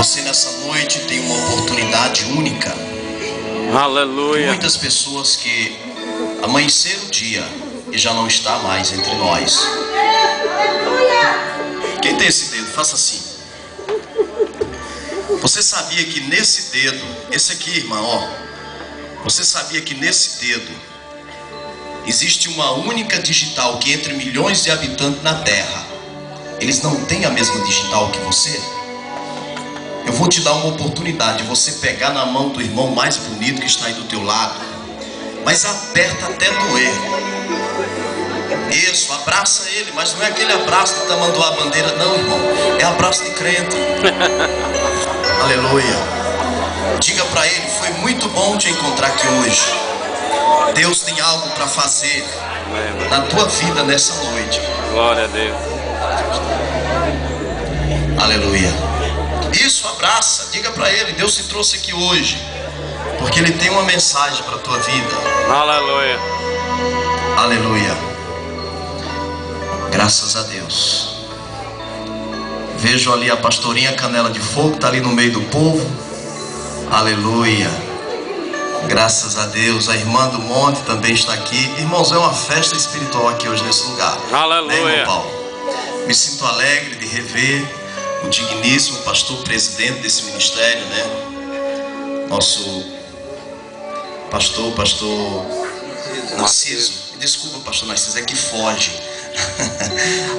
Você nessa noite tem uma oportunidade única. Aleluia. Muitas pessoas que amanheceram o dia e já não está mais entre nós. Quem tem esse dedo, faça assim. Você sabia que nesse dedo, esse aqui, irmão, ó, você sabia que nesse dedo existe uma única digital que entre milhões de habitantes na Terra, eles não têm a mesma digital que você? Eu vou te dar uma oportunidade de você pegar na mão do irmão mais bonito que está aí do teu lado, mas aperta até doer. Isso, abraça ele, mas não é aquele abraço de tamanduá bandeira, não, irmão. É abraço de crente. Aleluia. Diga para ele: foi muito bom te encontrar aqui hoje. Deus tem algo para fazer na tua vida nessa noite. Glória a Deus. Aleluia. Isso, abraça, diga para ele: Deus te trouxe aqui hoje porque Ele tem uma mensagem para a tua vida. Aleluia. Aleluia. Graças a Deus. Vejo ali a pastorinha Canela de Fogo, está ali no meio do povo. Aleluia. Graças a Deus. A irmã do monte também está aqui. Irmãos, é uma festa espiritual aqui hoje nesse lugar. Aleluia. Né, irmão Paulo? Me sinto alegre de rever o digníssimo pastor presidente desse ministério, né? Nosso pastor Narciso. Desculpa, pastor Narciso, é que foge.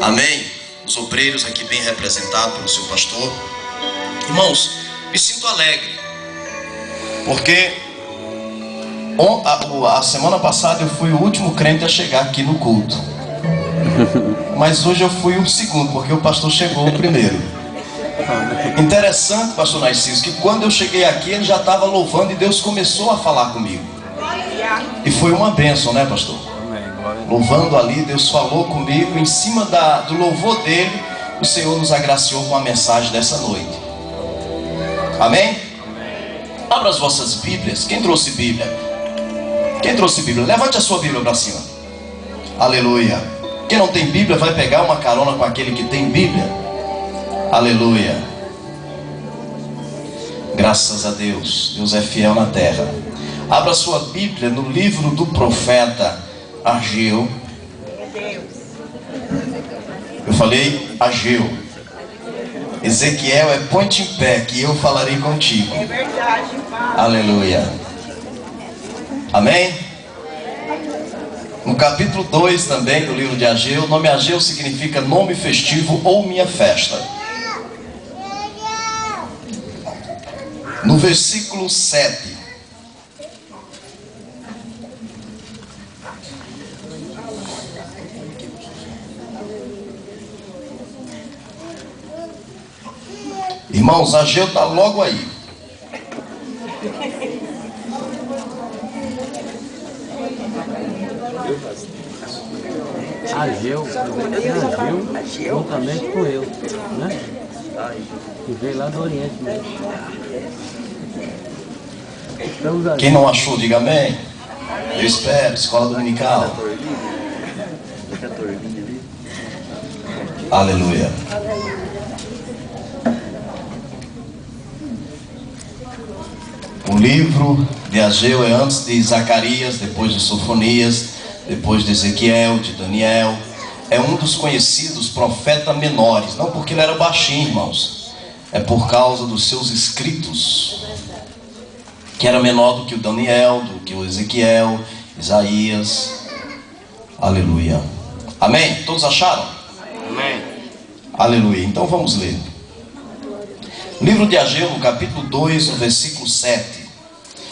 Amém? Os obreiros aqui bem representados pelo seu pastor. Irmãos, me sinto alegre porque a semana passada eu fui o último crente a chegar aqui no culto, mas hoje eu fui o segundo, porque o pastor chegou o primeiro. Interessante, pastor Narciso, que quando eu cheguei aqui ele já estava louvando e Deus começou a falar comigo. E foi uma bênção, né, pastor? Louvando ali, Deus falou comigo. Em cima do louvor dele, o Senhor nos agraciou com a mensagem dessa noite. Amém? Abra as vossas Bíblias. Quem trouxe Bíblia? Quem trouxe Bíblia? Levante a sua Bíblia para cima. Aleluia. Quem não tem Bíblia vai pegar uma carona com aquele que tem Bíblia. Aleluia. Graças a Deus. Deus é fiel na terra. Abra sua Bíblia no livro do profeta Ageu. Eu falei Ageu. Ezequiel é ponte em pé, que eu falarei contigo. É verdade, Pai. Aleluia. Amém? No capítulo 2 também do livro de Ageu, o nome Ageu significa nome festivo ou minha festa. No versículo 7. Irmãos, Ageu está logo aí. Ageu, juntamente com eu, né? Que veio lá do Oriente mesmo. Quem não achou, diga amém. Eu espero, escola dominical. Aleluia. O livro de Ageu é antes de Zacarias, depois de Sofonias, depois de Ezequiel, de Daniel. É um dos conhecidos profetas menores, não porque ele era baixinho, irmãos, é por causa dos seus escritos, que era menor do que o Daniel, do que o Ezequiel, Isaías. Aleluia. Amém? Todos acharam? Amém. Aleluia. Então vamos ler. Livro de Ageu, no capítulo 2, no versículo 7,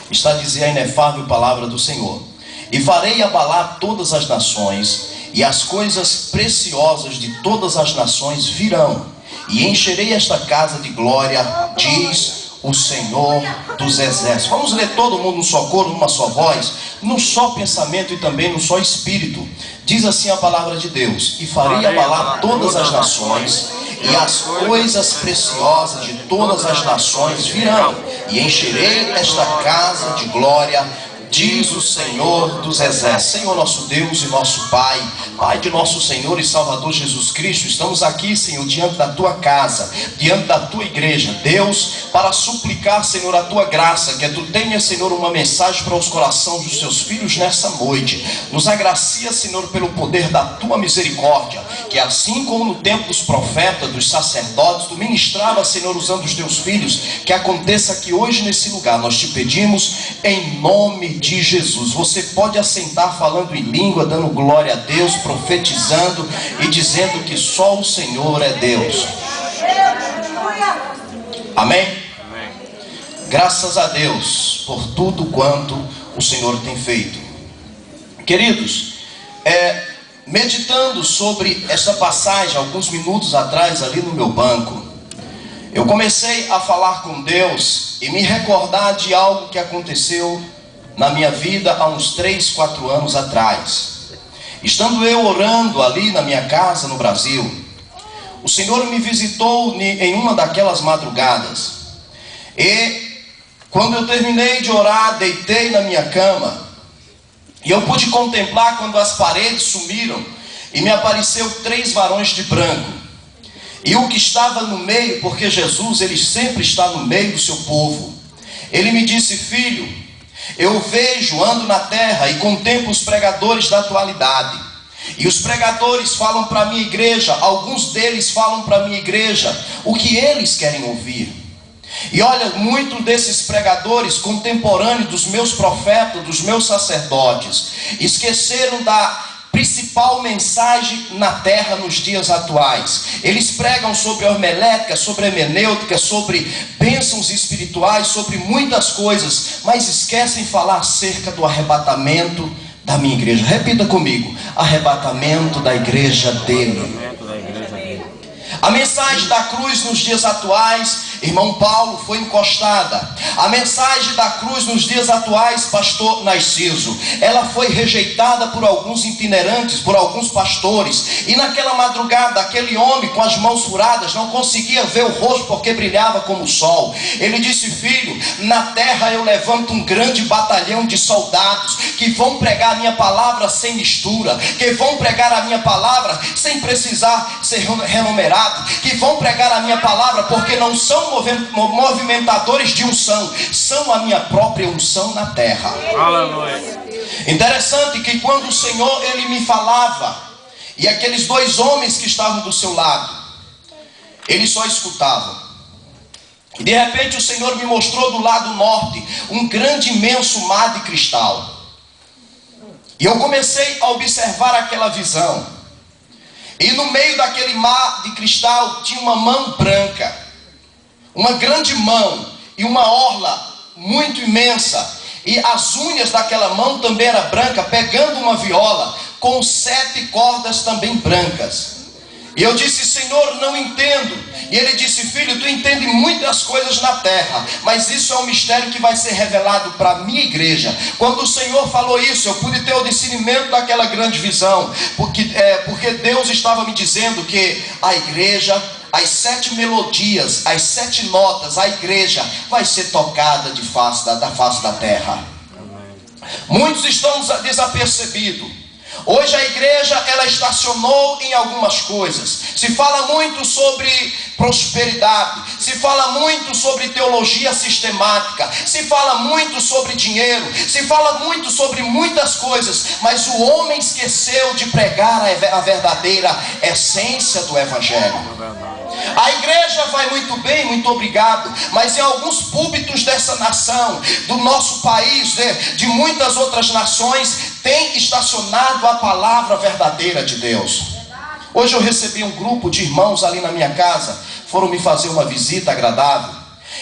está a dizer a inefável palavra do Senhor: e farei abalar todas as nações, e as coisas preciosas de todas as nações virão, e encherei esta casa de glória, diz o Senhor dos exércitos. Vamos ler todo mundo num só coro, numa só voz, num só pensamento e também num só espírito. Diz assim a palavra de Deus: e farei abalar todas as nações, e as coisas preciosas de todas as nações virão, e encherei esta casa de glória, diz o Senhor dos Exércitos. Senhor nosso Deus e nosso Pai, Pai de nosso Senhor e Salvador Jesus Cristo, estamos aqui, Senhor, diante da Tua casa, diante da Tua igreja, Deus, para suplicar, Senhor, a Tua graça, que Tu tenhas, Senhor, uma mensagem para os corações dos Teus filhos nessa noite. Nos agracia, Senhor, pelo poder da Tua misericórdia, que assim como no tempo dos profetas, dos sacerdotes, Tu ministrava, Senhor, usando os Teus filhos, que aconteça aqui hoje nesse lugar. Nós te pedimos em nome de Jesus. Você pode assentar falando em língua, dando glória a Deus, profetizando e dizendo que só o Senhor é Deus. Amém? Amém. Graças a Deus por tudo quanto o Senhor tem feito. Queridos, meditando sobre essa passagem alguns minutos atrás ali no meu banco, eu comecei a falar com Deus e me recordar de algo que aconteceu na minha vida há uns 3, 4 anos atrás. Estando eu orando ali na minha casa no Brasil, o Senhor me visitou em uma daquelas madrugadas. E quando eu terminei de orar, deitei na minha cama, e eu pude contemplar quando as paredes sumiram e me apareceu 3 varões de branco. E o que estava no meio, porque Jesus, ele sempre está no meio do seu povo, ele me disse: filho, eu vejo, ando na terra e contemplo os pregadores da atualidade. E os pregadores falam para a minha igreja, alguns deles falam para a minha igreja o que eles querem ouvir. E olha, muitos desses pregadores contemporâneos dos meus profetas, dos meus sacerdotes, esqueceram da principal mensagem na terra nos dias atuais. Eles pregam sobre homilética, sobre hermenêutica, sobre bênçãos espirituais, sobre muitas coisas, mas esquecem falar acerca do arrebatamento da minha igreja. Repita comigo: arrebatamento da igreja dele. A mensagem da cruz nos dias atuais, irmão Paulo, foi encostada. A mensagem da cruz nos dias atuais, pastor Narciso, ela foi rejeitada por alguns itinerantes, por alguns pastores. E naquela madrugada, aquele homem com as mãos furadas não conseguia ver o rosto porque brilhava como o sol. Ele disse: filho, na terra eu levanto um grande batalhão de soldados que vão pregar a minha palavra sem mistura, que vão pregar a minha palavra sem precisar ser renumerado, que vão pregar a minha palavra porque não são movimentadores de unção, são a minha própria unção na terra. Aleluia. Interessante que quando o Senhor, ele me falava, e aqueles 2 homens que estavam do seu lado, eles só escutavam. E de repente o Senhor me mostrou do lado norte um grande, imenso mar de cristal. E eu comecei a observar aquela visão. E no meio daquele mar de cristal tinha uma mão branca, uma grande mão e uma orla muito imensa. E as unhas daquela mão também eram brancas, pegando uma viola com 7 cordas também brancas. E eu disse: Senhor, não entendo. E ele disse: filho, tu entende muitas coisas na terra, mas isso é um mistério que vai ser revelado para a minha igreja. Quando o Senhor falou isso, eu pude ter o discernimento daquela grande visão, porque Deus estava me dizendo que a igreja, as 7 melodias, as 7 notas, a igreja vai ser tocada da face da terra. Muitos estão desapercebidos. Hoje a igreja, ela estacionou em algumas coisas. Se fala muito sobre prosperidade, se fala muito sobre teologia sistemática, se fala muito sobre dinheiro, se fala muito sobre muitas coisas, mas o homem esqueceu de pregar a verdadeira essência do evangelho. A igreja vai muito bem, muito obrigado, mas em alguns púlpitos dessa nação, do nosso país, de muitas outras nações, tem estacionado a palavra verdadeira de Deus. Hoje eu recebi um grupo de irmãos ali na minha casa, foram me fazer uma visita agradável.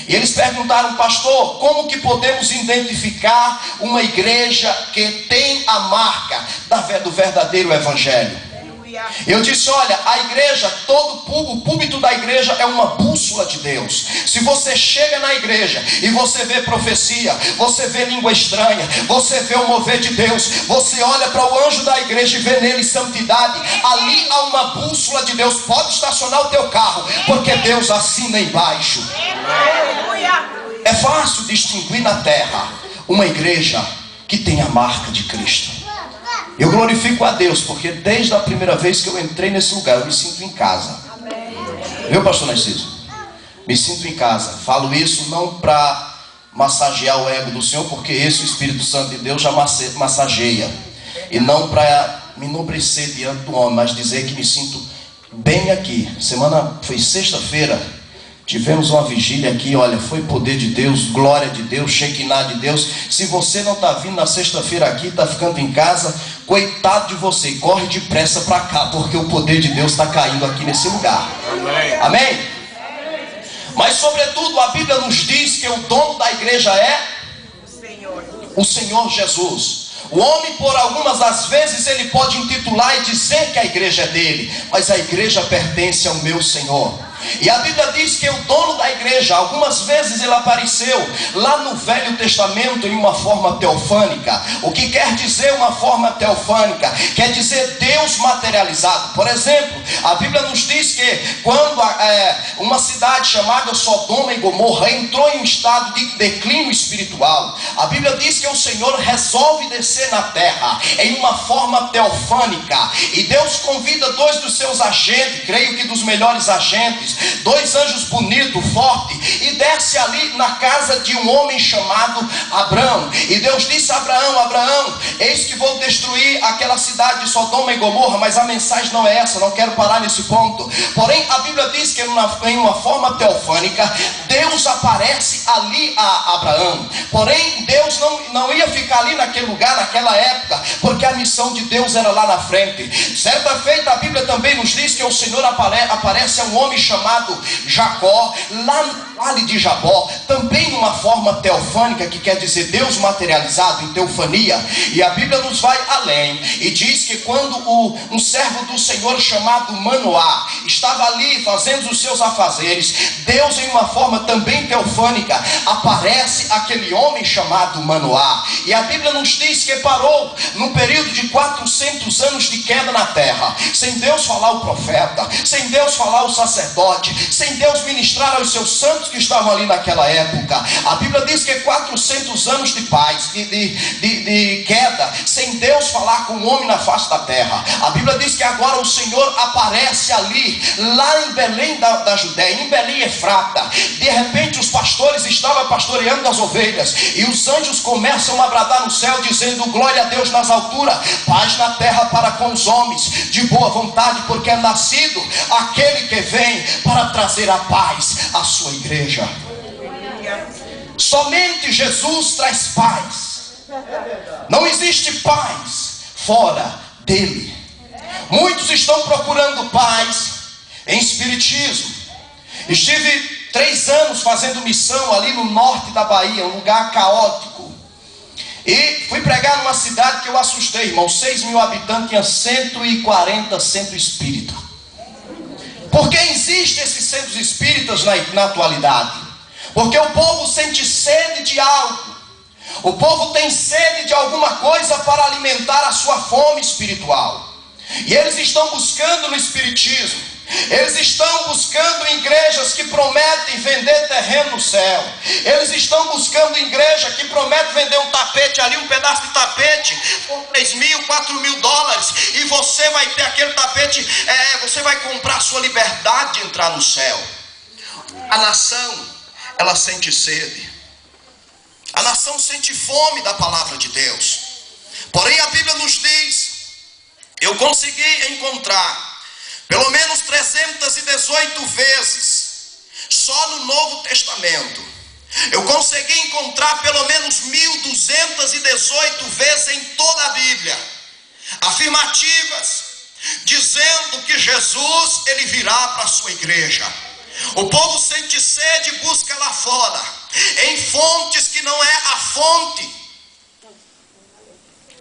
E eles perguntaram: pastor, como que podemos identificar uma igreja que tem a marca do verdadeiro evangelho? Eu disse: olha, a igreja, o púlpito da igreja é uma bússola de Deus. Se você chega na igreja e você vê profecia, você vê língua estranha, você vê o mover de Deus, você olha para o anjo da igreja e vê nele santidade, ali há uma bússola de Deus. Pode estacionar o teu carro, porque Deus assina embaixo. É fácil distinguir na terra uma igreja que tem a marca de Cristo. Eu glorifico a Deus, porque desde a primeira vez que eu entrei nesse lugar, eu me sinto em casa. Viu, pastor Narciso? Me sinto em casa. Falo isso não para massagear o ego do Senhor, porque esse o Espírito Santo de Deus já massageia. E não para me enobrecer diante do homem, mas dizer que me sinto bem aqui. Foi sexta-feira, tivemos uma vigília aqui, olha, foi poder de Deus, glória de Deus, Shekinah de Deus. Se você não está vindo na sexta-feira aqui, está ficando em casa, coitado de você, corre depressa para cá, porque o poder de Deus está caindo aqui nesse lugar. Amém. Amém? Mas sobretudo a Bíblia nos diz que o dono da igreja é o Senhor Jesus. O homem, por algumas das vezes, ele pode intitular e dizer que a igreja é dele, mas a igreja pertence ao meu Senhor. E a Bíblia diz que o dono da igreja, algumas vezes ele apareceu lá no Velho Testamento em uma forma teofânica. O que quer dizer uma forma teofânica? Quer dizer Deus materializado. Por exemplo, a Bíblia nos diz que quando uma cidade chamada Sodoma e Gomorra entrou em um estado de declínio espiritual, a Bíblia diz que o Senhor resolve descer na terra em uma forma teofânica. E Deus convida dois dos seus agentes, creio que dos melhores agentes, dois anjos bonitos, fortes, e desce ali na casa de um homem chamado Abraão. E Deus disse a Abraão: Abraão, eis que vou destruir aquela cidade de Sodoma e Gomorra. Mas a mensagem não é essa, não quero parar nesse ponto. Porém a Bíblia diz que em uma forma teofânica Deus aparece ali a Abraão. Porém Deus não ia ficar ali naquele lugar, naquela época, porque a missão de Deus era lá na frente. Certa feita a Bíblia também nos diz que o Senhor aparece a um homem chamado Jacó, lá no vale de Jabó, também numa forma teofânica, que quer dizer Deus materializado em teofania. E a Bíblia nos vai além e diz que quando um servo do Senhor chamado Manoá estava ali fazendo os seus afazeres, Deus, em uma forma também teofânica, aparece aquele homem chamado Manoá. E a Bíblia nos diz que parou num período de 400 anos de queda na terra, sem Deus falar o profeta, sem Deus falar o sacerdote, sem Deus ministrar aos seus santos que estavam ali naquela época. A Bíblia diz que 400 anos de paz, de queda, sem Deus falar com o homem na face da terra. A Bíblia diz que agora o Senhor aparece ali, lá em Belém da Judéia, em Belém Efrata. De repente os pastores estavam pastoreando as ovelhas, e os anjos começam a bradar no céu, dizendo: glória a Deus nas alturas, paz na terra para com os homens de boa vontade, porque é nascido aquele que vem para trazer a paz à sua igreja. Somente Jesus traz paz. Não existe paz fora dele. Muitos estão procurando paz em espiritismo. Estive 3 anos fazendo missão ali no norte da Bahia, um lugar caótico. E fui pregar numa cidade que eu assustei, irmão. 6 mil habitantes, tinha 140 centros espíritas. Por que existem esses centros espíritas na atualidade? Porque o povo sente sede de algo. O povo tem sede de alguma coisa para alimentar a sua fome espiritual. E eles estão buscando no espiritismo. Eles estão buscando igrejas que prometem vender terreno no céu. Eles estão buscando igreja que promete vender um tapete ali, um pedaço de tapete por 3 mil, 4 mil dólares, e você vai ter aquele tapete, você vai comprar a sua liberdade de entrar no céu. A nação, ela sente sede. A nação sente fome da palavra de Deus. Porém a Bíblia nos diz, eu consegui encontrar pelo menos 318 vezes, só no Novo Testamento, eu consegui encontrar pelo menos 1218 vezes em toda a Bíblia, afirmativas, dizendo que Jesus, ele virá para a sua igreja. O povo sente sede e busca lá fora, em fontes que não é a fonte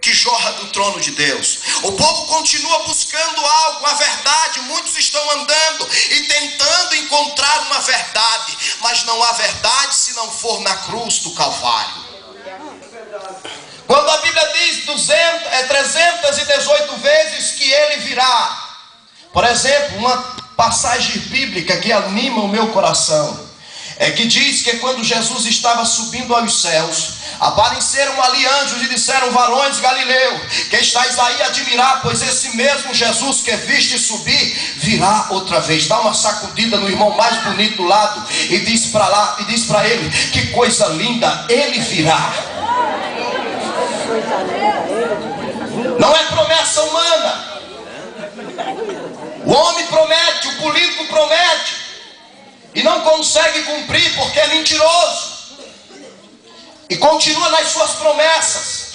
que jorra do trono de Deus. O povo continua buscando algo, a verdade. Muitos estão andando e tentando encontrar uma verdade, mas não há verdade se não for na cruz do Calvário. Quando a Bíblia diz 318 vezes que ele virá, por exemplo, uma passagem bíblica que anima o meu coração é que diz que quando Jesus estava subindo aos céus, apareceram ali anjos e disseram: varões Galileu, que estáis aí a admirar, pois esse mesmo Jesus que viste subir, virá outra vez. Dá uma sacudida no irmão mais bonito do lado e diz para ele: que coisa linda, ele virá. Não é promessa humana. O homem promete, o político promete e não consegue cumprir porque é mentiroso. E continua nas suas promessas,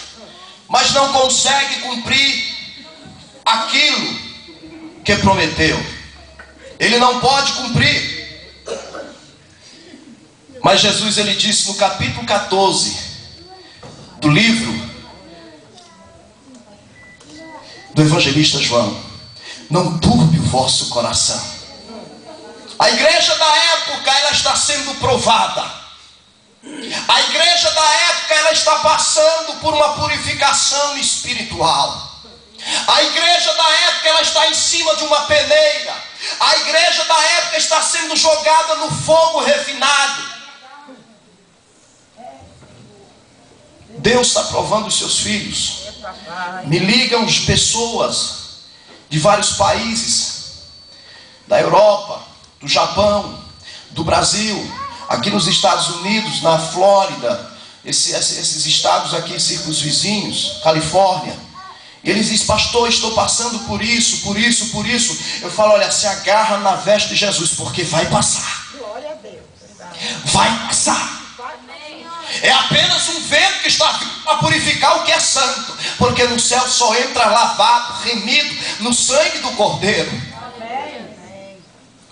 mas não consegue cumprir aquilo que prometeu. Ele não pode cumprir. Mas Jesus, ele disse no capítulo 14 do livro do evangelista João: não turbe o vosso coração. A igreja da época, ela está sendo provada. A igreja da época, ela está passando por uma purificação espiritual. A igreja da época, ela está em cima de uma peneira. A igreja da época está sendo jogada no fogo refinado. Deus está provando os seus filhos. Me ligam pessoas de vários países, da Europa, do Japão, do Brasil, aqui nos Estados Unidos, na Flórida, esses estados aqui, círculos vizinhos, Califórnia. Eles dizem: pastor, estou passando por isso, por isso, por isso. Eu falo: olha, se agarra na veste de Jesus, porque vai passar. Glória a Deus. Vai passar. É apenas um vento que está vindo para purificar o que é santo, porque no céu só entra lavado, remido no sangue do Cordeiro.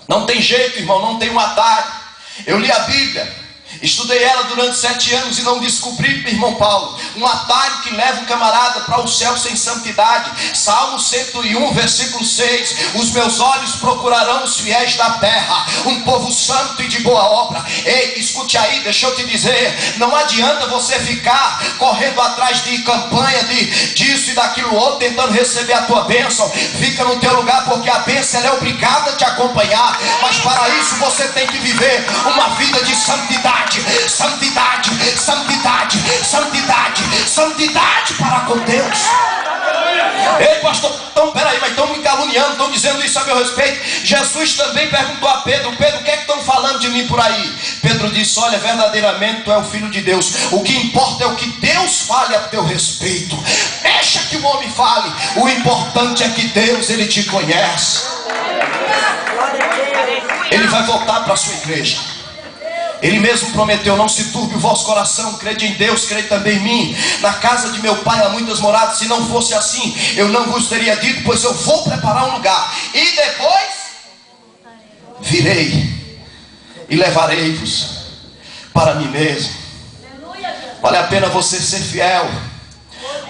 Não tem jeito, irmão, não tem um atalho. Eu li a Bíblia, estudei ela durante 7 anos e não descobri, irmão Paulo, um atalho que leva o camarada para o céu sem santidade. Salmo 101, versículo 6: os meus olhos procurarão os fiéis da terra, um povo santo e de boa obra. Ei, escute aí, deixa eu te dizer, não adianta você ficar correndo atrás de campanha, disso e daquilo outro, tentando receber a tua bênção. Fica no teu lugar, porque a bênção ela é obrigada a te acompanhar, mas para isso você tem que viver uma vida de santidade. Santidade, santidade, santidade, santidade para com Deus. Ei, pastor, então peraí, mas estão me caluniando, estão dizendo isso a meu respeito. Jesus também perguntou a Pedro: Pedro, o que é que estão falando de mim por aí? Pedro disse: olha, verdadeiramente tu é o Filho de Deus. O que importa é o que Deus fale a teu respeito. Deixa que o homem fale. O importante é que Deus, ele te conhece. Ele vai voltar para a sua igreja. Ele mesmo prometeu: não se turbe o vosso coração, crede em Deus, crede também em mim. Na casa de meu pai há muitas moradas. Se não fosse assim, eu não vos teria dito, pois eu vou preparar um lugar, e depois virei e levarei-vos para mim mesmo. Vale a pena você ser fiel.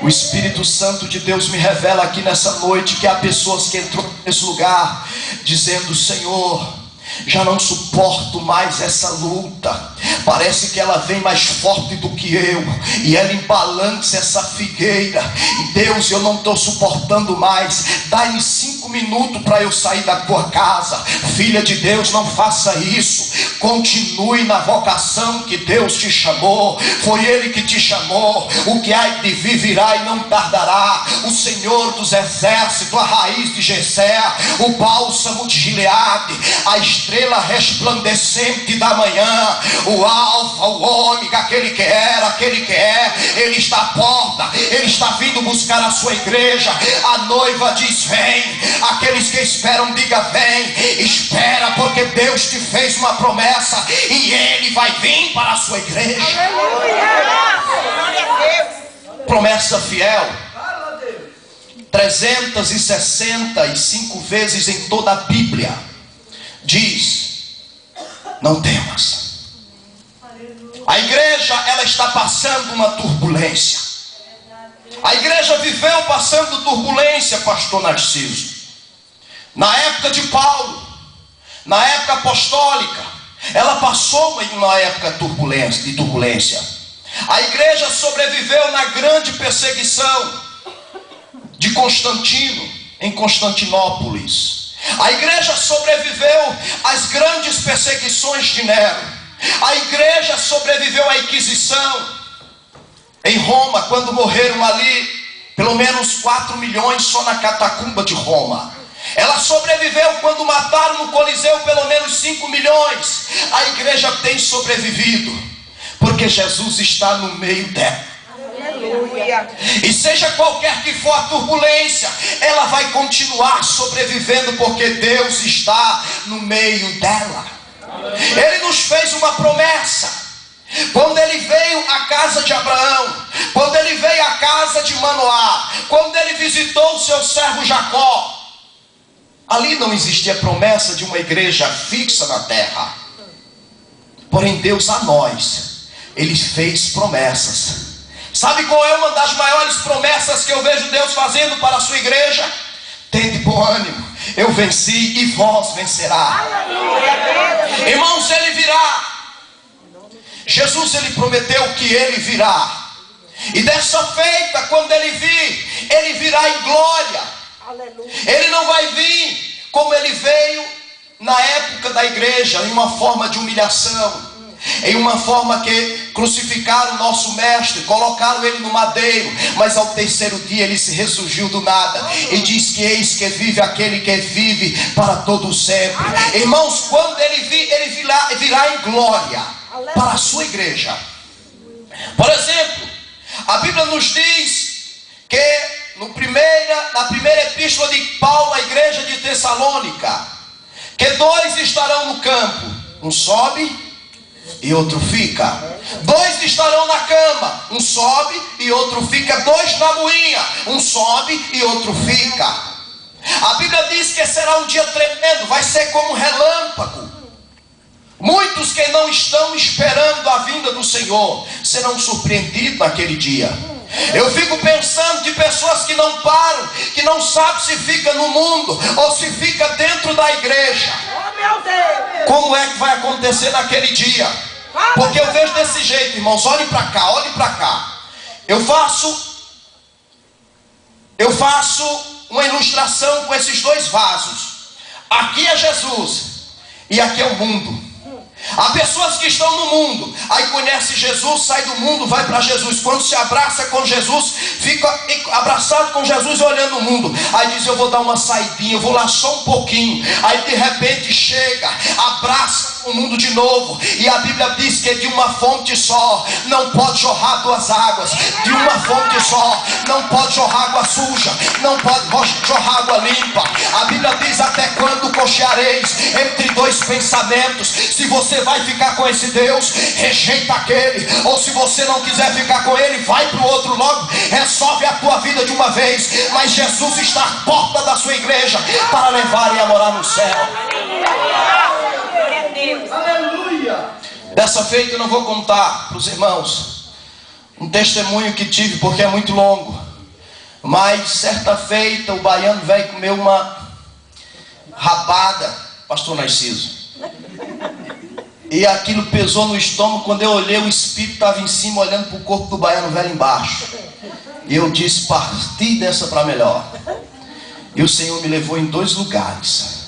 O Espírito Santo de Deus me revela aqui nessa noite que há pessoas que entram nesse lugar dizendo: Senhor, já não suporto mais essa luta. Parece que ela vem mais forte do que eu, e ela embalança essa figueira. E Deus, eu não estou suportando mais. Dá-me 5 minutos para eu sair da tua casa. Filha de Deus, não faça isso. Continue na vocação que Deus te chamou. Foi Ele que te chamou. O que há de vir virá e não tardará. O Senhor dos exércitos, a raiz de Jessé, o bálsamo de Gileade, a estrela resplandecente da manhã, o alfa, o ômega, aquele que era, aquele que é. Ele está à porta, ele está vindo buscar a sua igreja. A noiva diz: vem. Aqueles que esperam, diga: vem. Espera, porque Deus te fez uma promessa e Ele vai vir para a sua igreja. Promessa fiel. 365 vezes em toda a Bíblia diz: não temas. A igreja, ela está passando uma turbulência. A igreja viveu passando turbulência, pastor Narciso. Na época de Paulo, na época apostólica, ela passou uma época de turbulência. A igreja sobreviveu na grande perseguição de Constantino, em Constantinópolis. A igreja sobreviveu às grandes perseguições de Nero. A igreja sobreviveu à Inquisição. Em Roma, quando morreram ali, pelo menos 4 milhões só na catacumba de Roma. Ela sobreviveu quando mataram no Coliseu pelo menos 5 milhões. A igreja tem sobrevivido, porque Jesus está no meio dela. Aleluia. E seja qualquer que for a turbulência, ela vai continuar sobrevivendo, porque Deus está no meio dela. Ele nos fez uma promessa. Quando ele veio à casa de Abraão, quando ele veio à casa de Manoá, quando ele visitou o seu servo Jacó, ali não existia promessa de uma igreja fixa na terra. Porém Deus a nós, Ele fez promessas. Sabe qual é uma das maiores promessas que eu vejo Deus fazendo para a sua igreja? Tende bom ânimo, eu venci e vós vencerá. Irmãos, Ele virá. Jesus, Ele prometeu que Ele virá. E dessa feita, quando Ele vir, Ele virá em glória. Ele não vai vir como Ele veio na época da igreja, em uma forma de humilhação, em uma forma que crucificaram o nosso mestre, colocaram ele no madeiro, mas ao terceiro dia ele se ressurgiu do nada e diz que eis que vive aquele que vive para todo sempre. Irmãos, quando ele vir, ele virá em glória para a sua igreja. Por exemplo, a Bíblia nos diz que na primeira epístola de Paulo à igreja de Tessalônica, que 2 estarão no campo, um sobe e outro fica. 2 estarão na cama, um sobe e outro fica. 2 na moinha, um sobe e outro fica. A Bíblia diz que será um dia tremendo, vai ser como um relâmpago. Muitos que não estão esperando a vinda do Senhor serão surpreendidos naquele dia. Eu fico pensando de pessoas que não param, que não sabem se fica no mundo ou se fica dentro da igreja. Como é que vai acontecer naquele dia? Porque eu vejo desse jeito, irmãos. Olhe para cá, olhe para cá. Eu faço uma ilustração com esses 2 vasos. Aqui é Jesus e aqui é o mundo. Há pessoas que estão no mundo, aí conhece Jesus, sai do mundo, vai para Jesus. Quando se abraça com Jesus, fica abraçado com Jesus olhando o mundo. Aí diz, eu vou dar uma saidinha, eu vou lá só um pouquinho. Aí de repente chega, abraça o mundo de novo. E a Bíblia diz que de uma fonte só não pode jorrar 2 águas. De uma fonte só não pode jorrar água suja, não pode jorrar água limpa. A Bíblia diz, até quando cocheareis entre 2 pensamentos? Se você vai ficar com esse Deus, rejeita aquele. Ou se você não quiser ficar com ele, vai para o outro logo, resolve a tua vida de uma vez. Mas Jesus está à porta da sua igreja para levar e a morar no céu. Aleluia. Dessa feita eu não vou contar para os irmãos um testemunho que tive, porque é muito longo. Mas certa feita o baiano veio comer uma rabada, pastor Narciso, e aquilo pesou no estômago. Quando eu olhei, o espírito estava em cima olhando para o corpo do baiano velho embaixo. E eu disse, parti dessa para melhor. E o Senhor me levou em 2 lugares.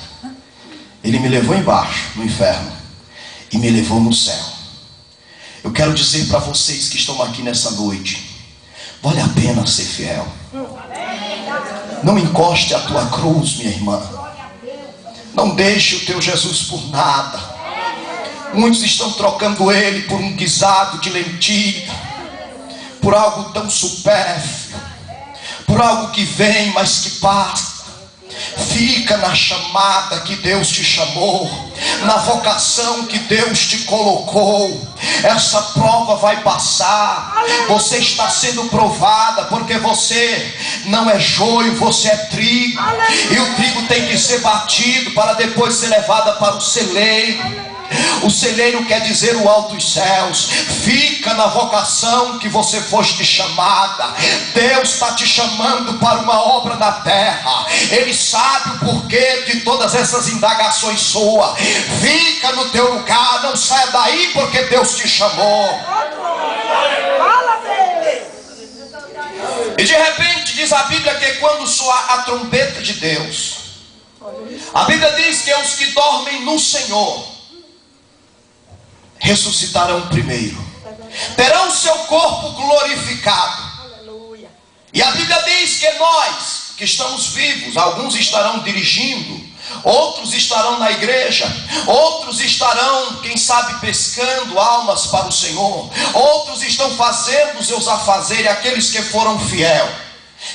Ele me levou embaixo, no inferno, e me levou no céu. Eu quero dizer para vocês que estão aqui nessa noite, vale a pena ser fiel. Não encoste a tua cruz, minha irmã. Não deixe o teu Jesus por nada. Muitos estão trocando ele por um guisado de lentilha, por algo tão supérfluo, por algo que vem, mas que passa. Fica na chamada que Deus te chamou, na vocação que Deus te colocou. Essa prova vai passar. Você está sendo provada, porque você não é joio, você é trigo. E o trigo tem que ser batido para depois ser levado para o celeiro. O celeiro quer dizer o alto dos céus. Fica na vocação que você foste chamada. Deus está te chamando para uma obra na terra. Ele sabe o porquê de todas essas indagações suas. Fica no teu lugar, não saia daí, porque Deus te chamou. E de repente diz a Bíblia que quando soar a trombeta de Deus, a Bíblia diz que os que dormem no Senhor ressuscitarão primeiro, terão seu corpo glorificado. E a Bíblia diz que nós que estamos vivos, alguns estarão dirigindo, outros estarão na igreja, outros estarão, quem sabe, pescando almas para o Senhor, outros estão fazendo os seus afazeres. Aqueles que foram fiel,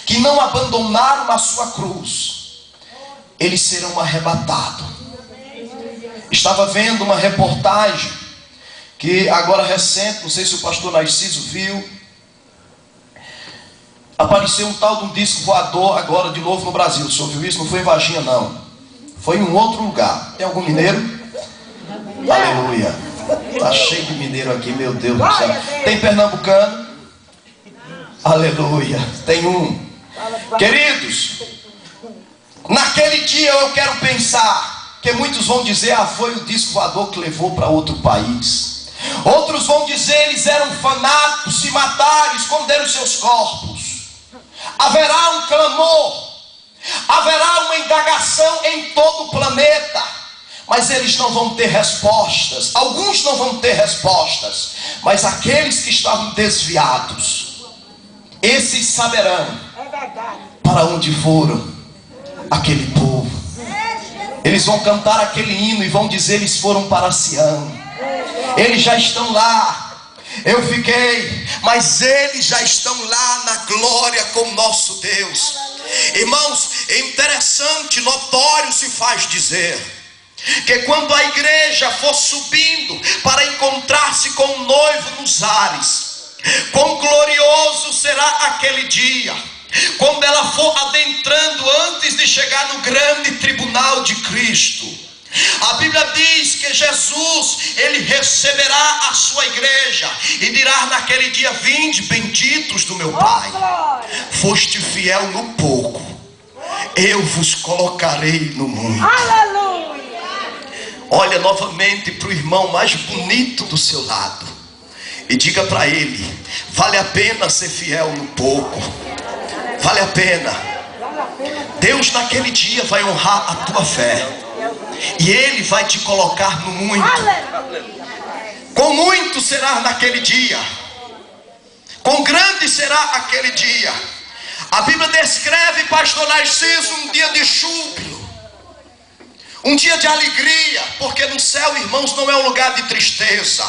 que não abandonaram a sua cruz, eles serão arrebatados. Estava vendo uma reportagem que agora recente, não sei se o pastor Narciso viu, apareceu um tal de um disco voador agora de novo no Brasil. O senhor viu isso? Não foi em Varginha, não, foi em um outro lugar. Tem algum mineiro? Aleluia. Está cheio de mineiro aqui, meu Deus do céu. Tem pernambucano? Aleluia. Tem um. Queridos, naquele dia eu quero pensar que muitos vão dizer: ah, foi o disco voador que levou para outro país. Outros vão dizer: eles eram fanáticos, se mataram, esconderam seus corpos. Haverá um clamor, haverá uma indagação em todo o planeta, mas eles não vão ter respostas. Alguns não vão ter respostas, mas aqueles que estavam desviados, esses saberão para onde foram aquele povo. Eles vão cantar aquele hino e vão dizer: eles foram para Sião, eles já estão lá. Eu fiquei, mas eles já estão lá na glória com nosso Deus. Irmãos, é interessante, notório se faz dizer que quando a igreja for subindo para encontrar-se com o noivo nos ares, quão glorioso será aquele dia, quando ela for adentrando antes de chegar no grande tribunal de Cristo. A Bíblia diz que Jesus, ele receberá a sua igreja e dirá naquele dia: vinde, benditos do meu Pai, foste fiel no pouco, eu vos colocarei no muito. Aleluia! Olha novamente para o irmão mais bonito do seu lado e diga para ele: vale a pena ser fiel no pouco, vale a pena. Deus naquele dia vai honrar a tua fé e Ele vai te colocar no muito. Com muito será naquele dia, com grande será aquele dia. A Bíblia descreve, pastor Narciso, um dia de júbilo, um dia de alegria, porque no céu, irmãos, não é um lugar de tristeza,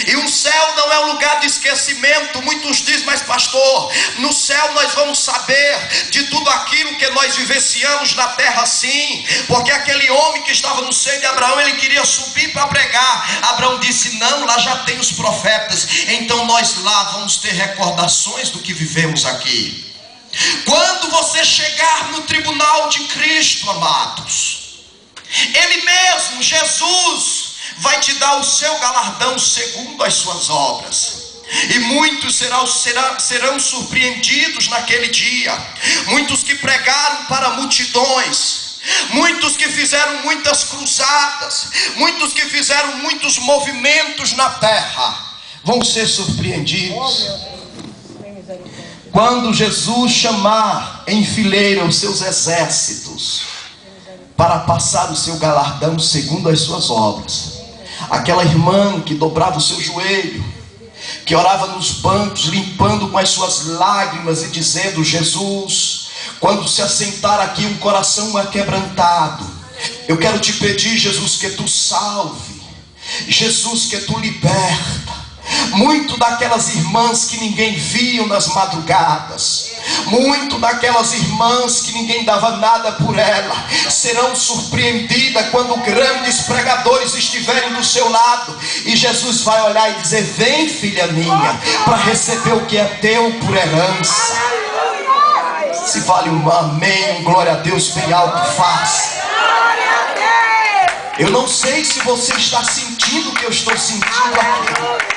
e o céu não é um lugar de esquecimento. Muitos dizem: mas pastor, no céu nós vamos saber de tudo aquilo que nós vivenciamos na terra. Sim, porque aquele homem que estava no seio de Abraão, ele queria subir para pregar. Abraão disse: não, lá já tem os profetas, então nós lá vamos ter recordações do que vivemos aqui. Quando você chegar no tribunal de Cristo, amados, Ele mesmo, Jesus, vai te dar o seu galardão segundo as suas obras. E muitos serão surpreendidos naquele dia. Muitos que pregaram para multidões, muitos que fizeram muitas cruzadas, muitos que fizeram muitos movimentos na terra, vão ser surpreendidos quando Jesus chamar em fileira os seus exércitos para passar o seu galardão segundo as suas obras. Aquela irmã que dobrava o seu joelho, que orava nos bancos, limpando com as suas lágrimas e dizendo: Jesus, quando se assentar aqui um coração aquebrantado, eu quero te pedir, Jesus, que tu salve, Jesus, que tu liberta. Muito daquelas irmãs que ninguém viu nas madrugadas, muito daquelas irmãs que ninguém dava nada por ela, serão surpreendidas quando grandes pregadores estiverem do seu lado, e Jesus vai olhar e dizer: vem, filha minha, para receber o que é teu por herança. Se vale um amém, um glória a Deus bem alto, faz. Eu não sei se você está sentindo o que eu estou sentindo aqui.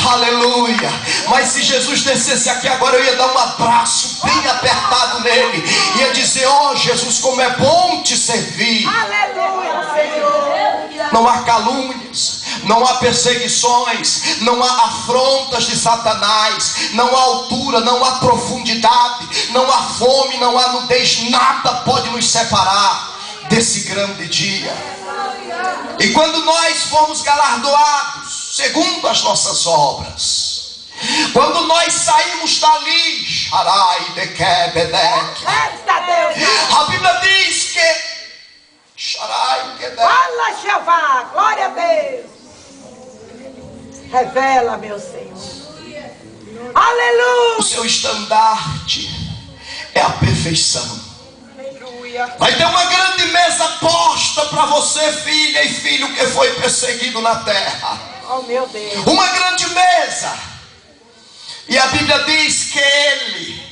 Aleluia. Mas se Jesus descesse aqui agora, eu ia dar um abraço bem apertado nele, ia dizer: ó Jesus, como é bom te servir. Aleluia, Senhor. Não há calúnias, não há perseguições, não há afrontas de Satanás, não há altura, não há profundidade, não há fome, não há nudez. Nada pode nos separar desse grande dia. E quando nós formos galardoados segundo as nossas obras. Quando nós saímos dali, Sharai de Quebedek, a Bíblia diz que Sharai de Fala, Jeová, glória a Deus. Revela, meu Senhor. o Aleluia. seu estandarte é a perfeição. Aleluia. Vai ter uma grande mesa posta para você, filha e filho que foi perseguido na terra. Oh, meu Deus. Uma grande mesa. E a Bíblia diz que ele,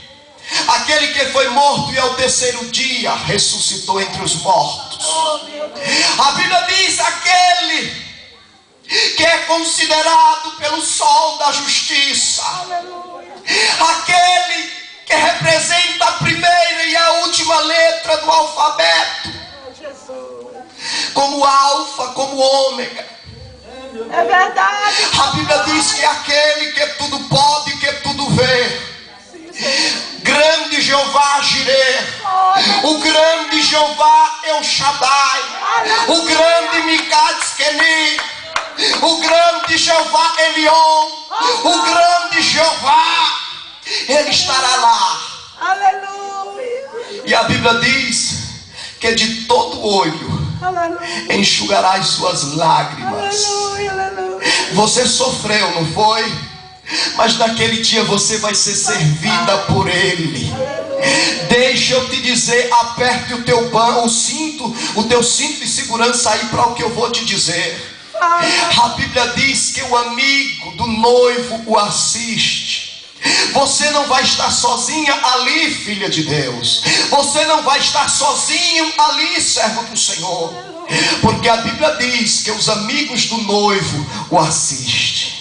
aquele que foi morto e ao terceiro dia ressuscitou entre os mortos. Oh, meu Deus. A Bíblia diz aquele que é considerado pelo sol da justiça, Aleluia. aquele que representa a primeira e a última letra do alfabeto, Oh, Jesus. como alfa, como ômega. É verdade. A Bíblia diz que é aquele que tudo pode, que tudo vê. Grande Jeová Jireh, o grande Jeová El Shaddai, o grande Mikatskeni, o grande Jeová Elion, o grande Jeová, ele estará lá. Aleluia. E a Bíblia diz que de todo olho Aleluia. enxugará as suas lágrimas. Aleluia. Aleluia. Você sofreu, não foi? Mas naquele dia você vai ser servida por Ele. Deixa eu te dizer, aperte o teu o teu cinto de segurança aí para o que eu vou te dizer. A Bíblia diz que o amigo do noivo o assiste. Você não vai estar sozinha ali, filha de Deus. Você não vai estar sozinho ali, servo do Senhor. Porque a Bíblia diz que os amigos do noivo o assistem.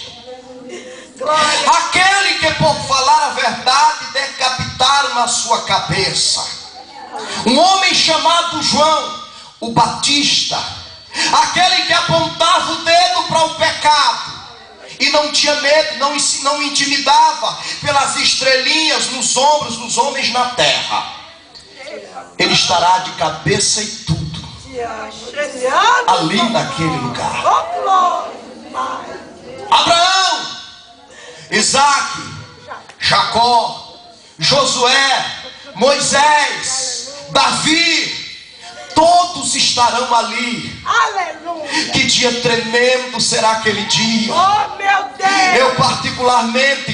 Glória. Aquele que por falar a verdade decapitaram na sua cabeça. Um homem chamado João, o Batista. Aquele que apontava o dedo para o pecado e não tinha medo, não intimidava pelas estrelinhas nos ombros dos homens na terra. Ele estará de cabeça e tudo ali naquele lugar. Oh, glória. Pai. Abraão, Isaac, Jacó, Josué, Moisés, Davi, todos estarão ali. Aleluia. Que dia tremendo será aquele dia. Oh, meu Deus. Eu particularmente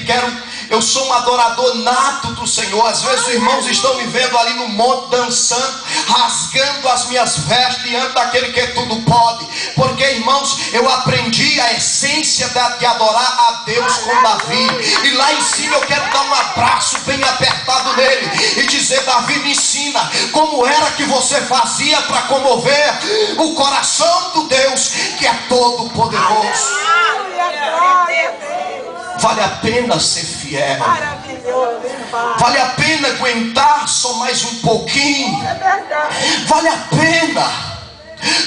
eu sou um adorador nato do Senhor. Às vezes os irmãos estão me vendo ali no monte dançando, rasgando as minhas vestes diante daquele que tudo pode. Porque, irmãos, eu aprendi a essência de adorar a Deus com Davi. E lá em cima eu quero dar um abraço bem apertado nele e dizer: Davi, me ensina como era que você fazia para comover o coração do Deus que é todo poderoso. Aleluia. Glória a Deus. Vale a pena ser fiel. Maravilhoso, Pai. Vale a pena aguentar só mais um pouquinho. É verdade. Vale a pena.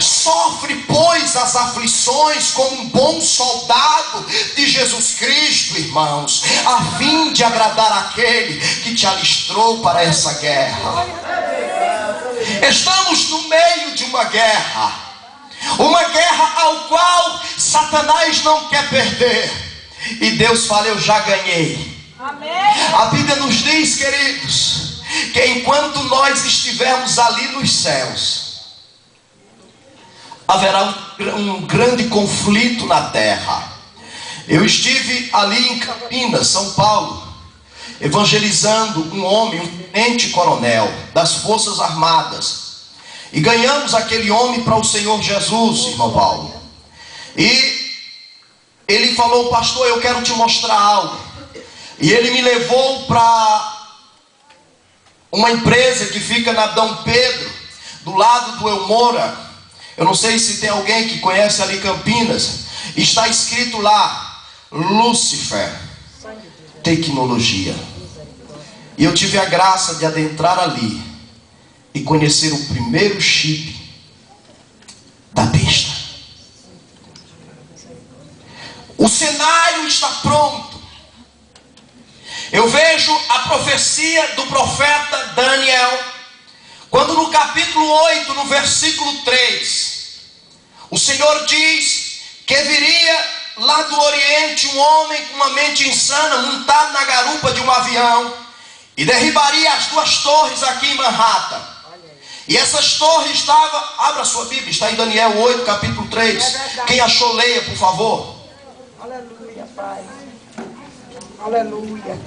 Sofre, pois, as aflições como um bom soldado de Jesus Cristo, irmãos, a fim de agradar aquele que te alistrou para essa guerra. Estamos no meio de uma guerra ao qual Satanás não quer perder. E Deus fala: eu já ganhei. Amém. A Bíblia nos diz, queridos, que enquanto nós estivermos ali nos céus, haverá um grande conflito na terra. Eu estive ali em Campinas, São Paulo, evangelizando um homem, um tenente-coronel das Forças Armadas, e ganhamos aquele homem para o Senhor Jesus, irmão Paulo. E ele falou: pastor, eu quero te mostrar algo. E ele me levou para uma empresa que fica na Dom Pedro, do lado do Elmora. Eu não sei se tem alguém que conhece ali Campinas. Está escrito lá: Lúcifer Tecnologia. E eu tive a graça de adentrar ali e conhecer o primeiro chip da besta. O cenário está pronto. Eu vejo a profecia do profeta Daniel, quando no capítulo 8, no versículo 3, o Senhor diz que viria lá do Oriente um homem com uma mente insana montado na garupa de um avião e derribaria as 2 torres aqui em Manhattan. E essas torres estavam, abra sua Bíblia, está em Daniel 8, capítulo 3. Quem achou, leia, por favor. Aleluia, Pai. Aleluia.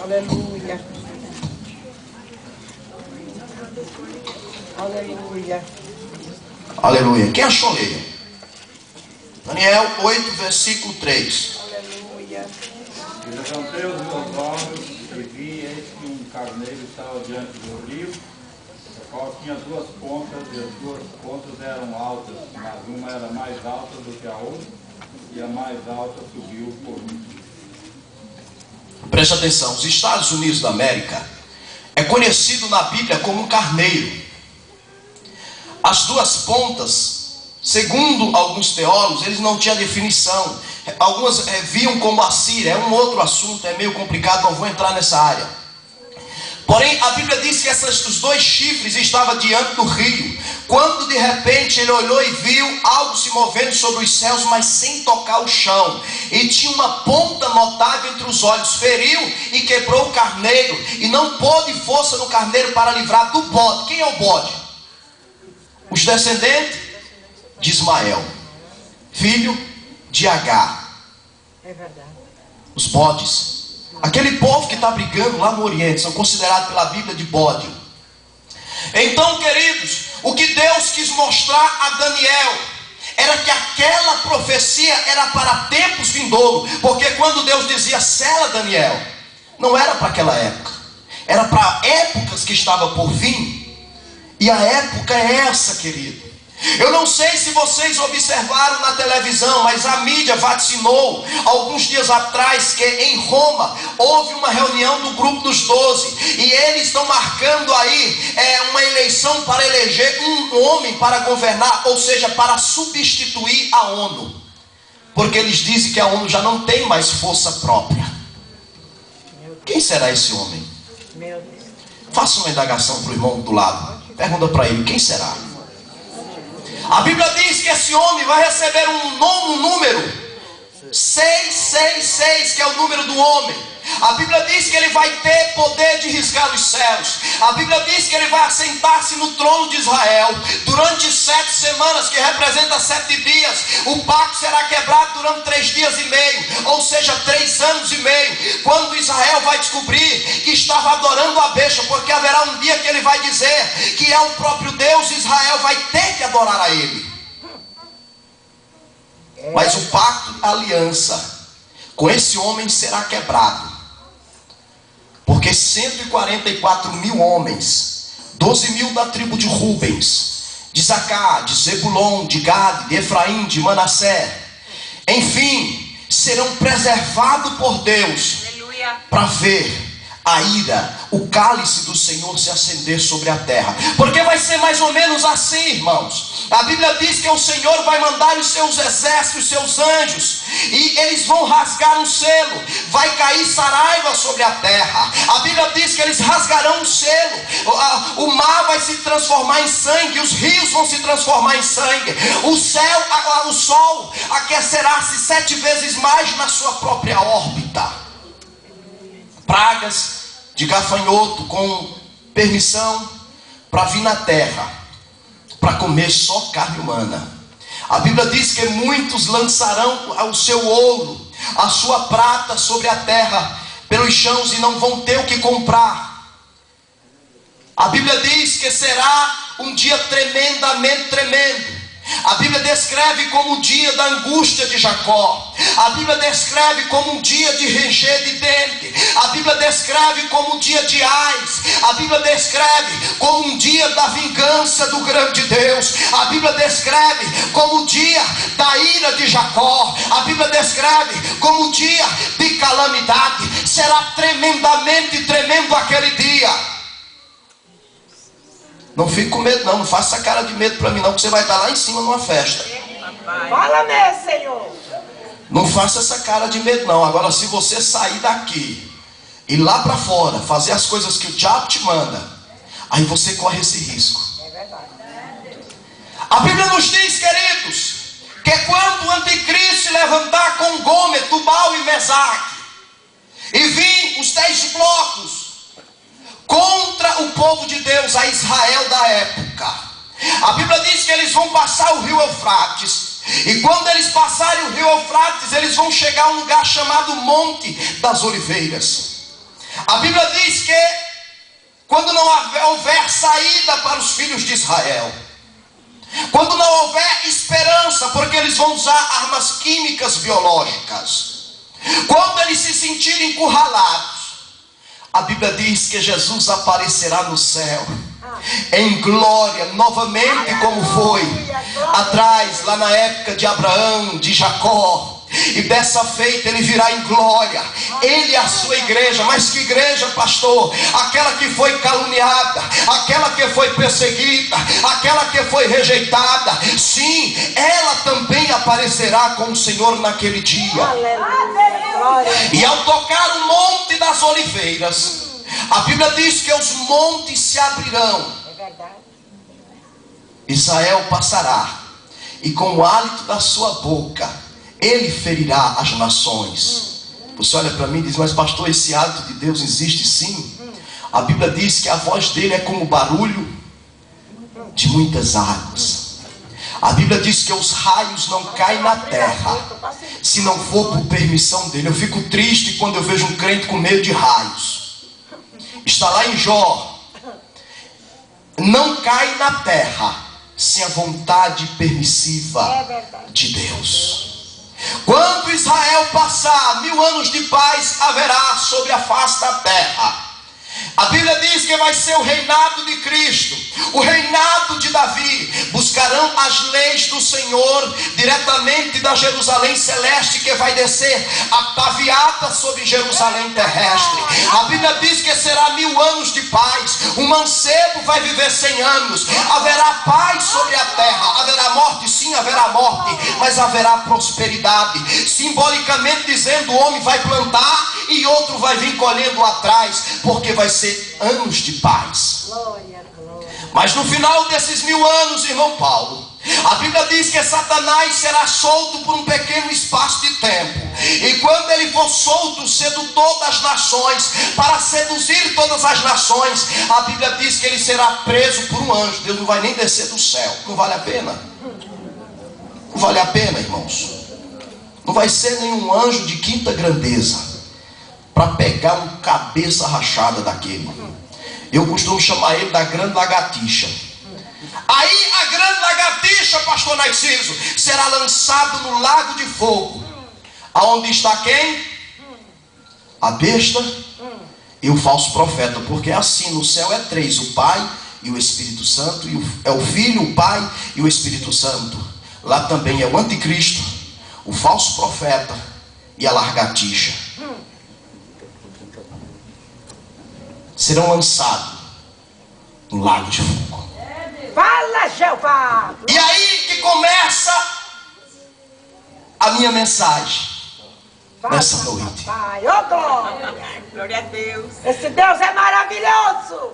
Aleluia. Aleluia. Aleluia. Quem achou, leia. Daniel 8, versículo 3. Aleluia. E levantei os meus olhos e vi, eis que um carneiro estava diante do rio, o qual tinha 2 pontas, e as 2 pontas eram altas, mas uma era mais alta do que a outra, e a mais alta subiu por último. Preste atenção, os Estados Unidos da América é conhecido na Bíblia como um carneiro. As 2 pontas, segundo alguns teólogos, eles não tinham definição. Algumas viam como a Síria, é um outro assunto, é meio complicado, não vou entrar nessa área. Porém, a Bíblia diz que os 2 chifres estavam diante do rio, quando de repente ele olhou e viu algo se movendo sobre os céus, mas sem tocar o chão, e tinha uma ponta notável entre os olhos, feriu e quebrou o carneiro, e não pôde força no carneiro para livrar do bode. Quem é o bode? Os descendentes de Ismael, filho de Agar. É verdade. Os bodes, aquele povo que está brigando lá no Oriente, são considerados pela Bíblia de bode. Então, queridos, o que Deus quis mostrar a Daniel era que aquela profecia era para tempos vindouros, porque quando Deus dizia sela Daniel, não era para aquela época, era para épocas que estavam por vir. E a época é essa, querido. Eu não sei se vocês observaram na televisão, mas a mídia vaticinou alguns dias atrás que em Roma houve uma reunião do grupo dos 12, e eles estão marcando aí uma eleição para eleger um homem para governar, ou seja, para substituir a ONU, porque eles dizem que a ONU já não tem mais força própria. Quem será esse homem? Meu Deus. Faça uma indagação para o irmão do lado, pergunta para ele, quem será? A Bíblia diz que esse homem vai receber um número 666, que é o número do homem. A Bíblia diz que ele vai ter poder de riscar os céus. A Bíblia diz que ele vai assentar-se no trono de Israel durante 7 semanas, que representa 7 dias. O pacto será quebrado durante 3 dias e meio, ou seja, 3 anos e meio, quando Israel vai descobrir que estava adorando a besta, porque haverá um dia que ele vai dizer que é o próprio Deus. Israel vai ter que adorar a ele. Mas o pacto, a aliança com esse homem será quebrado, porque 144 mil homens, 12 mil da tribo de Rubens, de Zacá, de Zebulon, de Gade, de Efraim, de Manassés, enfim, serão preservados por Deus para ver a ira, o cálice do Senhor se acender sobre a terra. Porque vai ser mais ou menos assim, irmãos. A Bíblia diz que o Senhor vai mandar os seus exércitos, os seus anjos, e eles vão rasgar um selo, vai cair saraiva sobre a terra. A Bíblia diz que eles rasgarão um selo, o mar vai se transformar em sangue, os rios vão se transformar em sangue, o céu, o sol aquecerá-se 7 vezes mais na sua própria órbita. Pragas de gafanhoto com permissão para vir na terra, para comer só carne humana. A Bíblia diz que muitos lançarão o seu ouro, a sua prata sobre a terra, pelos chãos, e não vão ter o que comprar. A Bíblia diz que será um dia tremendamente tremendo. A Bíblia descreve como o dia da angústia de Jacó. A Bíblia descreve como um dia de ranger de dente. A Bíblia descreve como um dia de ais. A Bíblia descreve como um dia da vingança do grande Deus. A Bíblia descreve como o dia da ira de Jacó. A Bíblia descreve como um dia de calamidade. Será tremendamente tremendo aquele dia. Não fique com medo não, não faça essa cara de medo para mim não, que você vai estar lá em cima numa festa. Fala mesmo, Senhor. Não faça essa cara de medo não. Agora, se você sair daqui, ir lá para fora, fazer as coisas que o diabo te manda, aí você corre esse risco. É verdade. A Bíblia nos diz, queridos, que quando o anticristo com Gomer, Tubal e Mesaque, e vim os 10 blocos contra o povo de Deus, a Israel da época. A Bíblia diz que eles vão passar o rio Eufrates, e quando eles passarem o rio Eufrates, eles vão chegar a um lugar chamado Monte das Oliveiras. A Bíblia diz que quando não houver saída para os filhos de Israel, quando não houver esperança, porque eles vão usar armas químicas biológicas, quando eles se sentirem encurralados, a Bíblia diz que Jesus aparecerá no céu em glória, novamente, como foi atrás, lá na época de Abraão, de Jacó. E dessa feita ele virá em glória, ele e a sua igreja. Mas que igreja, pastor? Aquela que foi caluniada, aquela que foi perseguida, aquela que foi rejeitada. Sim, ela também aparecerá com o Senhor naquele dia. E ao tocar o Monte das Oliveiras, a Bíblia diz que os montes se abrirão. Israel passará, e com o hálito da sua boca ele ferirá as nações. Você olha para mim e diz: mas pastor, esse hálito de Deus existe sim. A Bíblia diz que a voz dele é como o barulho de muitas águas. A Bíblia diz que os raios não caem na terra se não for por permissão dele. Eu fico triste quando eu vejo um crente com medo de raios. Está lá em Jó: não cai na terra sem a vontade permissiva de Deus. Quando Israel passar 1000 anos de paz, haverá sobre a face da terra. A Bíblia diz que vai ser o reinado de Cristo, o reinado de Davi. Buscarão as leis do Senhor diretamente da Jerusalém celeste, que vai descer ataviada sobre Jerusalém terrestre. A Bíblia diz que será 1000 anos de paz. Um mancebo vai viver 100 anos. Haverá paz sobre a terra. Haverá morte, sim, haverá morte, mas haverá prosperidade. Simbolicamente dizendo, o homem vai plantar e outro vai vir colhendo atrás, porque vai ser anos de paz. Mas no final desses 1000 anos, irmão Paulo, a Bíblia diz que Satanás será solto por um pequeno espaço de tempo. E quando ele for solto, sedutor das nações, para seduzir todas as nações, a Bíblia diz que ele será preso por um anjo. Deus não vai nem descer do céu. Não vale a pena? Não vale a pena, irmãos. Não vai ser nenhum anjo de quinta grandeza para pegar um cabeça rachada daquele. Eu costumo chamar ele da grande lagartixa. Aí a grande lagartixa, pastor Narciso, será lançado no lago de fogo. Aonde está quem? A besta e o falso profeta. Porque assim no céu é 3: o Pai e o Espírito Santo. É o Filho, o Pai e o Espírito Santo. Lá também é o anticristo, o falso profeta e a lagartixa. Serão lançados no lago de fogo. Fala, Jeová! E aí que começa a minha mensagem nessa noite. Pai, ô glória! Glória a Deus. Esse Deus é maravilhoso!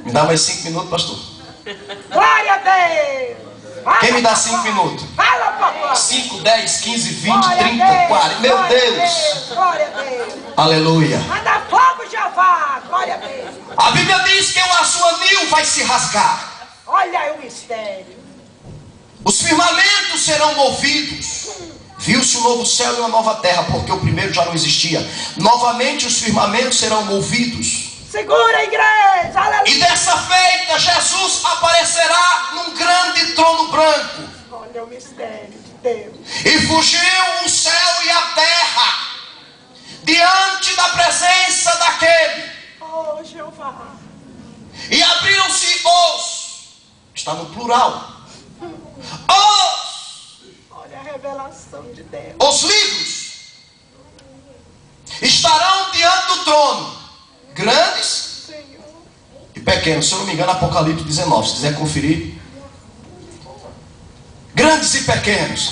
Me dá mais 5 minutos, pastor. Glória a Deus! Fala, Quem me dá papai. 5 minutos? Fala, papai! 5, 10, 15, 20, Glória a 30, Deus, 40. Meu glória a Deus! Glória a Deus! Aleluia! Manda fogo, Jeová! Glória a Deus! A Bíblia diz que a sua anil vai se rasgar. Olha aí o mistério! Os firmamentos serão movidos. Viu-se um novo céu e uma nova terra, porque o primeiro já não existia. Novamente os firmamentos serão movidos. Segura a igreja! Aleluia! E dessa feita Jesus aparecerá num grande trono branco. Olha o mistério de Deus! E fugiu o céu e a terra diante da presença daquele. Oh, Jeová! E abriram-se está no plural, Olha a revelação de Deus! os livros estarão diante do trono, grandes Senhor! e pequenos. Se eu não me engano, Apocalipse 19, se quiser conferir. Grandes e pequenos.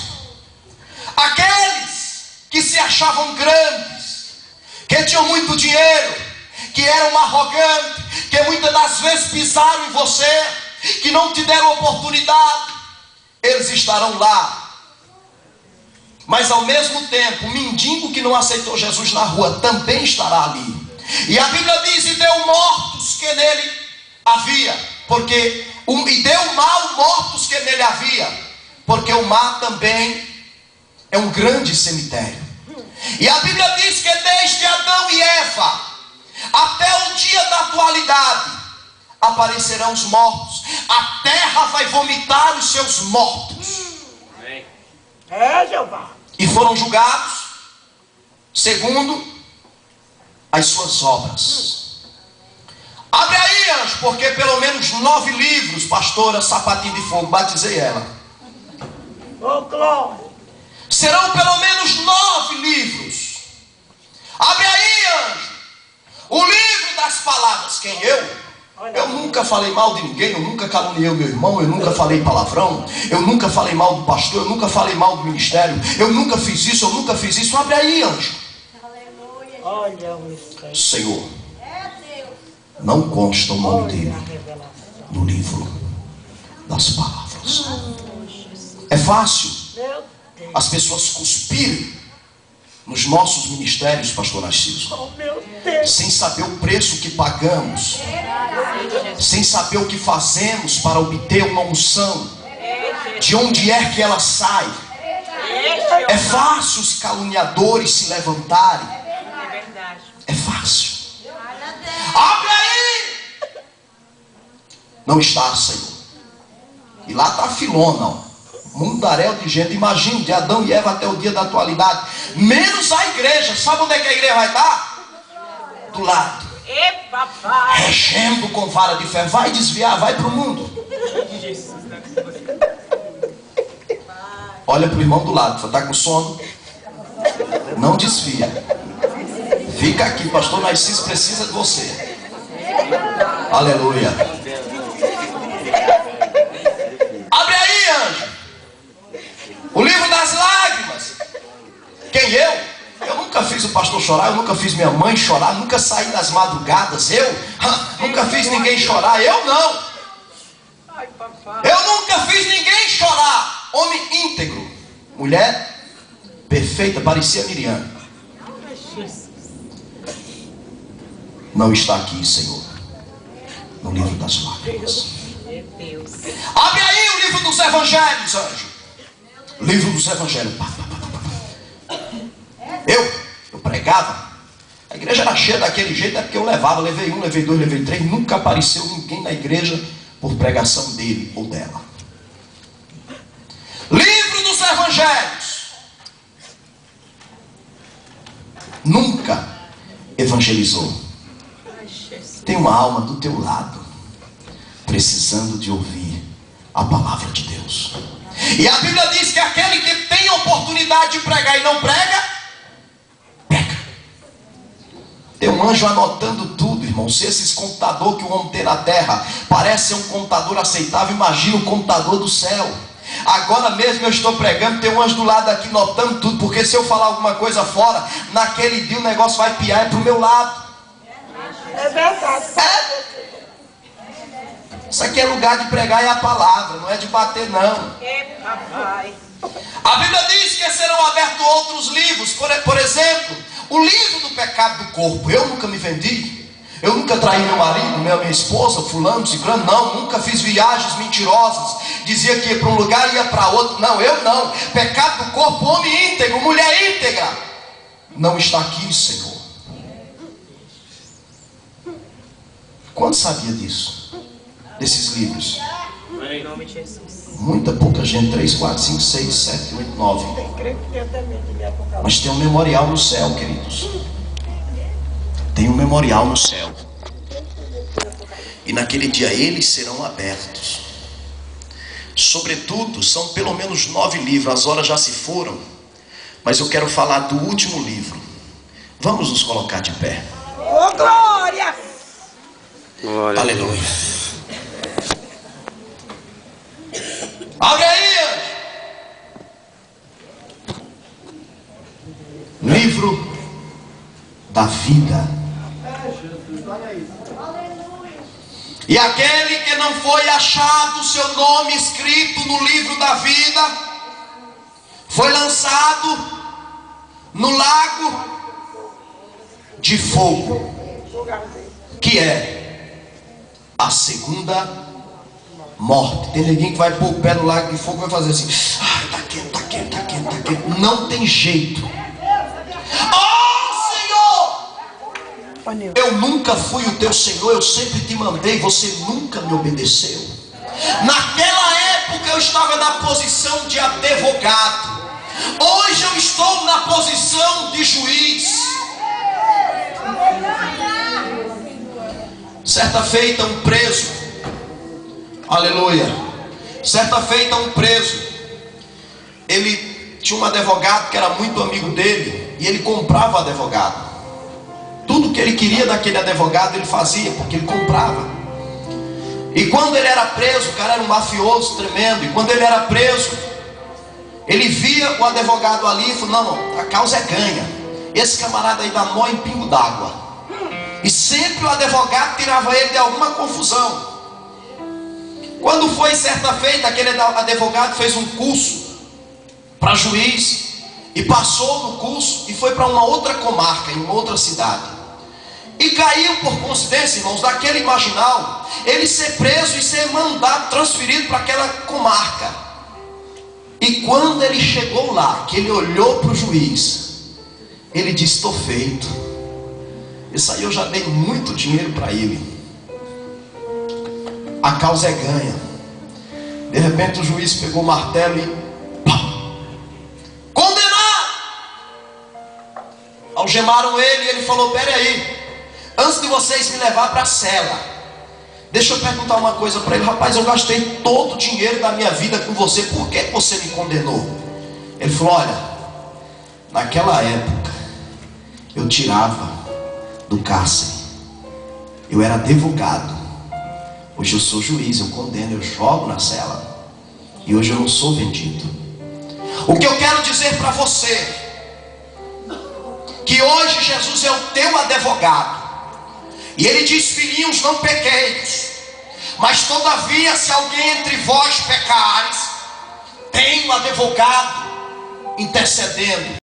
Aqueles que se achavam grandes, que tinham muito dinheiro, que eram arrogantes, que muitas das vezes pisaram em você, que não te deram oportunidade, eles estarão lá. Mas ao mesmo tempo, o mendigo que não aceitou Jesus na rua também estará ali. E a Bíblia diz: e deu mortos que nele havia, e deu mal mortos que nele havia, porque o mar também é um grande cemitério. E a Bíblia diz que desde Adão e Eva até o dia da atualidade aparecerão os mortos. A terra vai vomitar os seus mortos. É, Jeová. E foram julgados segundo as suas obras. Abre aí, anjo, porque pelo menos 9 livros, pastora Sapatinho de Fogo, batizei ela. Ô, glória. Serão pelo menos 9 livros. Abre aí, anjo, o livro das palavras. Quem eu? Eu nunca falei mal de ninguém, eu nunca caluniei o meu irmão, eu nunca falei palavrão, eu nunca falei mal do pastor, eu nunca falei mal do ministério, eu nunca fiz isso, eu nunca fiz isso. Abre aí, anjo. Olha o mistério. Senhor, não consta o nome dele no livro das palavras. É fácil Meu Deus. as pessoas cuspirem nos nossos ministérios, pastor Narciso, Oh, meu Deus. sem saber o preço que pagamos, sem saber o que fazemos para obter uma unção, de onde é que ela sai. É fácil os caluniadores se levantarem. É fácil. Abre aí. Não está, Senhor. E lá está a Filona, ó. Mundaréu de gente. Imagina, de Adão e Eva até o dia da atualidade. Menos a igreja. Sabe onde é que a igreja vai estar? Do lado. E papai. Regendo com vara de ferro. Vai desviar, vai para o mundo. Olha para o irmão do lado. Você está com sono? Não desvia. Fica aqui, pastor Narciso precisa de você. Aleluia. Abre aí, anjo. O livro das lágrimas. Quem eu? Eu nunca fiz o pastor chorar, eu nunca fiz minha mãe chorar, nunca saí nas madrugadas, nunca fiz ninguém chorar, eu não. Eu nunca fiz ninguém chorar. Homem íntegro, mulher perfeita, parecia Miriam. Não está aqui, Senhor, no livro das lágrimas. Abre aí o livro dos evangelhos, anjo. Livro dos evangelhos. Eu pregava. A igreja era cheia daquele jeito, é porque eu levava. Levei 1, levei 2, levei 3. Nunca apareceu ninguém na igreja por pregação dele ou dela. Livro dos evangelhos. Nunca evangelizou. Tem uma alma do teu lado, precisando de ouvir a palavra de Deus. E a Bíblia diz que aquele que tem oportunidade de pregar e não prega, pega. Tem um anjo anotando tudo, irmão. Se esses computadores que o homem tem na terra parece ser um computador aceitável, imagina o computador do céu. Agora mesmo eu estou pregando, tem um anjo do lado aqui notando tudo, porque se eu falar alguma coisa fora, naquele dia o negócio vai piar para o meu lado. É verdade. Isso aqui é lugar de pregar, é a palavra, não é de bater, não. E papai. A Bíblia diz que serão abertos outros livros. Por exemplo, o livro do pecado do corpo. Eu nunca me vendi. Eu nunca traí meu marido, minha esposa, fulano, ciclano. Não, nunca fiz viagens mentirosas. Dizia que ia para um lugar e ia para outro. Não, eu não. Pecado do corpo, homem íntegro, mulher íntegra. Não está aqui, Senhor. Quanto sabia disso? Desses livros? Em nome de Jesus. Muita pouca gente. 3, 4, 5, 6, 7, 8, 9. Tem crente que tem até medo de me apocar. Mas tem um memorial no céu, queridos. Tem um memorial no céu. E naquele dia eles serão abertos. Sobretudo, são pelo menos 9 livros. As horas já se foram. Mas eu quero falar do último livro. Vamos nos colocar de pé. Ô, glória! Glória. Aleluia. Abre aí. Livro da vida. E aquele que não foi achado seu nome escrito no livro da vida foi lançado no lago de fogo, que é a segunda morte. Tem ninguém que vai pôr o pé no lago de fogo e vai fazer assim: ah, tá quente, tá quente, tá quente, tá quente. Não tem jeito. Oh, Senhor! Eu nunca fui o teu Senhor, eu sempre te mandei, você nunca me obedeceu. Naquela época eu estava na posição de advogado. Hoje eu estou na posição de juiz. Certa feita um preso, aleluia, certa feita um preso, ele tinha um advogado que era muito amigo dele, e ele comprava o advogado. Tudo que ele queria daquele advogado ele fazia, porque ele comprava. E quando ele era preso, o cara era um mafioso tremendo, e quando ele era preso, ele via o advogado ali e falou: não, a causa é ganha, esse camarada aí dá nó em pingo d'água. E sempre o advogado tirava ele de alguma confusão. Quando foi certa feita, aquele advogado fez um curso para juiz, e passou no curso, e foi para uma outra comarca, em uma outra cidade, e caiu por coincidência, irmãos, daquele marginal, ele ser preso e ser mandado, transferido para aquela comarca. E quando ele chegou lá, que ele olhou para o juiz, ele disse: estou feito, isso aí eu já dei muito dinheiro para ele, a causa é ganha. De repente o juiz pegou o martelo e condenar! Algemaram ele e ele falou: pera aí, antes de vocês me levar para a cela, deixa eu perguntar uma coisa para ele. Rapaz, eu gastei todo o dinheiro da minha vida com você, por que você me condenou? Ele falou: olha, naquela época eu tirava do cárcere, eu era advogado. Hoje eu sou juiz, eu condeno, eu jogo na cela, e hoje eu não sou vendido. O que eu quero dizer para você, que hoje Jesus é o teu advogado, e ele diz: filhinhos, não pequeis, mas todavia se alguém entre vós pecares, tem um advogado intercedendo.